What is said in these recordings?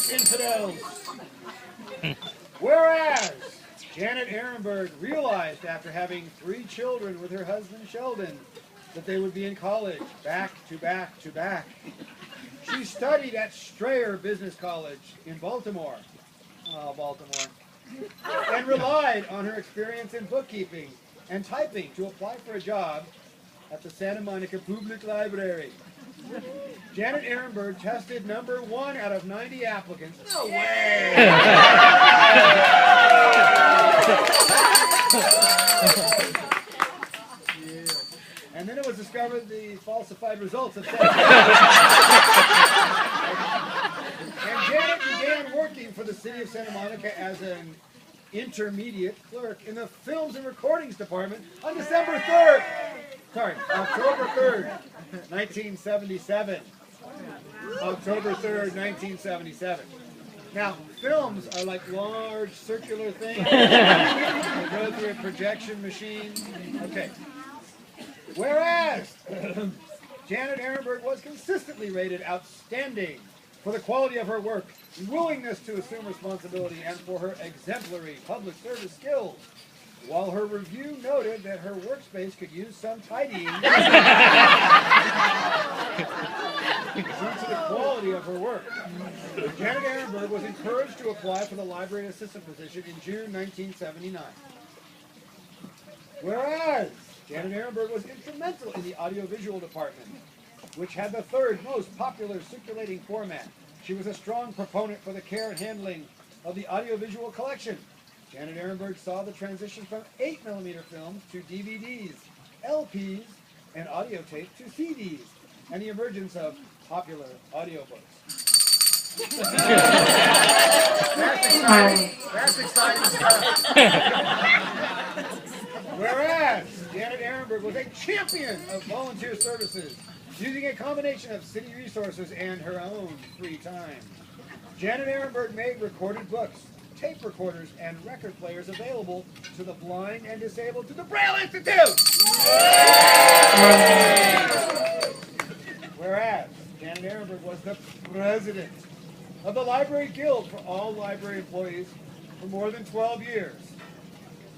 infidels. Whereas Janet Ehrenberg realized after having 3 children with her husband Sheldon that they would be in college back to back to back. She studied at Strayer Business College in Baltimore, and relied on her experience in bookkeeping and typing to apply for a job at the Santa Monica Public Library. Janet Ehrenberg tested number 1 out of 90 applicants. No way! And then it was discovered the falsified results of testing. And Janet began working for the city of Santa Monica as an intermediate clerk in the Films and Recordings Department on October 3rd, 1977. October 3rd, 1977. Now, films are like large circular things. They go through a projection machine. Okay. Whereas Janet Ehrenberg was consistently rated outstanding for the quality of her work, willingness to assume responsibility, and for her exemplary public service skills, while her review noted that her workspace could use some tidying due to the quality of her work. Janet Ehrenberg was encouraged to apply for the library assistant position in June 1979. Whereas Janet Ehrenberg was instrumental in the audiovisual department, which had the 3rd most popular circulating format. She was a strong proponent for the care and handling of the audiovisual collection. Janet Ehrenberg saw the transition from 8mm films to DVDs, LPs, and audio tape to CDs, and the emergence of popular audiobooks. That's exciting stuff. Whereas Janet Ehrenberg was a champion of volunteer services, using a combination of city resources and her own free time. Janet Ehrenberg made recorded books, tape recorders, and record players available to the blind and disabled through the Braille Institute! Whereas Janet Ehrenberg was the president of the Library Guild for all library employees for more than 12 years.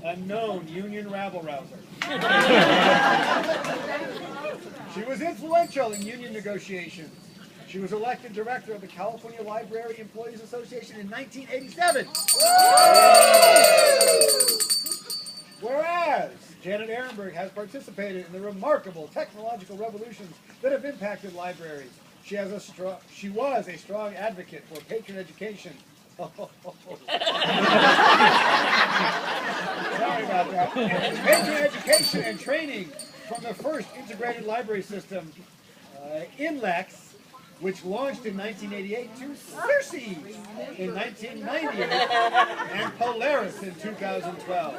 A known union rabble-rouser. She was influential in union negotiations. She was elected director of the California Library Employees Association in 1987. Whereas Janet Ehrenberg has participated in the remarkable technological revolutions that have impacted libraries. She was a strong advocate for patron education. Sorry about that. Patron education and training from the first integrated library system, INLEX, which launched in 1988, to Circe in 1990, and Polaris in 2012.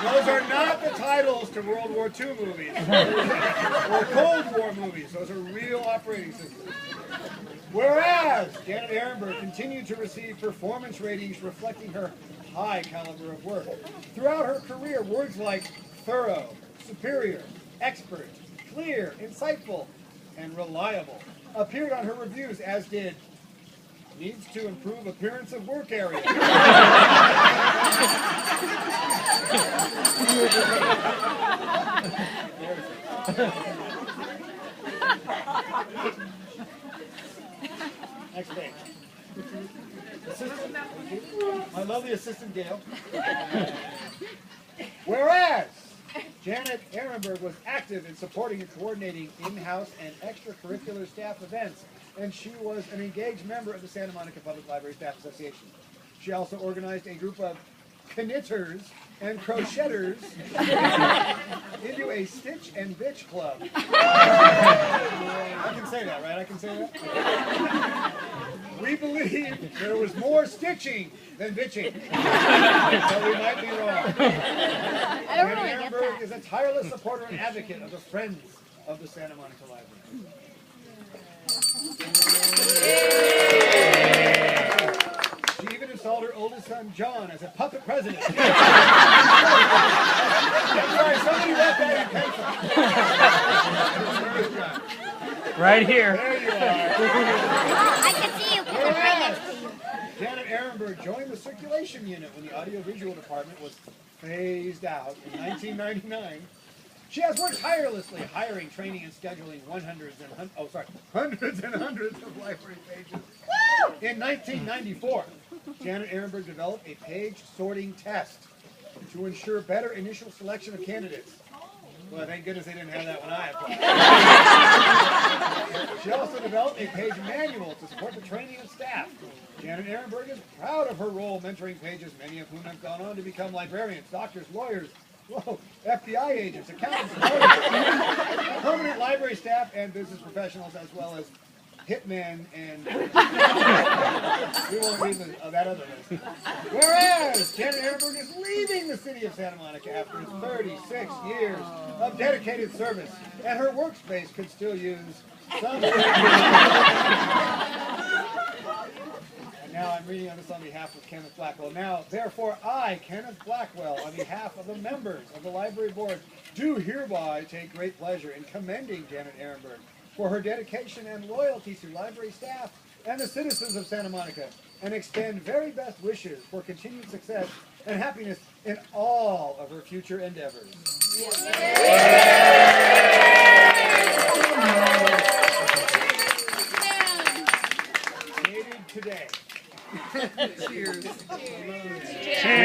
Those are not the titles to World War II movies or Cold War movies. Those are real operating systems. Whereas Janet Ehrenberg continued to receive performance ratings reflecting her high caliber of work. Throughout her career, words like thorough, superior, expert, clear, insightful, and reliable appeared on her reviews, as did needs to improve appearance of work area. Next page. Assistant, my lovely assistant Gail. Whereas Janet Ehrenberg was active in supporting and coordinating in-house and extracurricular staff events, and she was an engaged member of the Santa Monica Public Library Staff Association. She also organized a group of knitters and crocheters into a Stitch and Bitch club. I can say that, right? I can say that? We believe there was more stitching than bitching. So we might be wrong. Janet Ehrenberg is a tireless supporter and advocate of the Friends of the Santa Monica Library. She even installed her oldest son, John, as a puppet president. I'm sorry, somebody wrote that in pencil. Right here. There you are. I can see you because I'm right next to you. Janet Ehrenberg joined the circulation unit when the audiovisual department was phased out in 1999. She has worked tirelessly hiring, training, and scheduling hundreds and hundreds of library pages. In 1994, Janet Ehrenberg developed a page sorting test to ensure better initial selection of candidates. Well, thank goodness they didn't have that when I applied. She also developed a page manual to support the training of staff. Janet Ehrenberg is proud of her role mentoring pages, many of whom have gone on to become librarians, doctors, lawyers, FBI agents, accountants, permanent library staff, and business professionals, as well as hitmen and we won't read that other list. Whereas Janet Ehrenberg is leaving the city of Santa Monica after 36 years of dedicated service, and her workspace could still use some. And now I'm reading on this on behalf of Kenneth Blackwell. Now, therefore, I, Kenneth Blackwell, on behalf of the members of the library board, do hereby take great pleasure in commending Janet Ehrenberg for her dedication and loyalty to library staff and the citizens of Santa Monica, and extend very best wishes for continued success and happiness in all of her future endeavors. Dated today. Cheers. Cheers.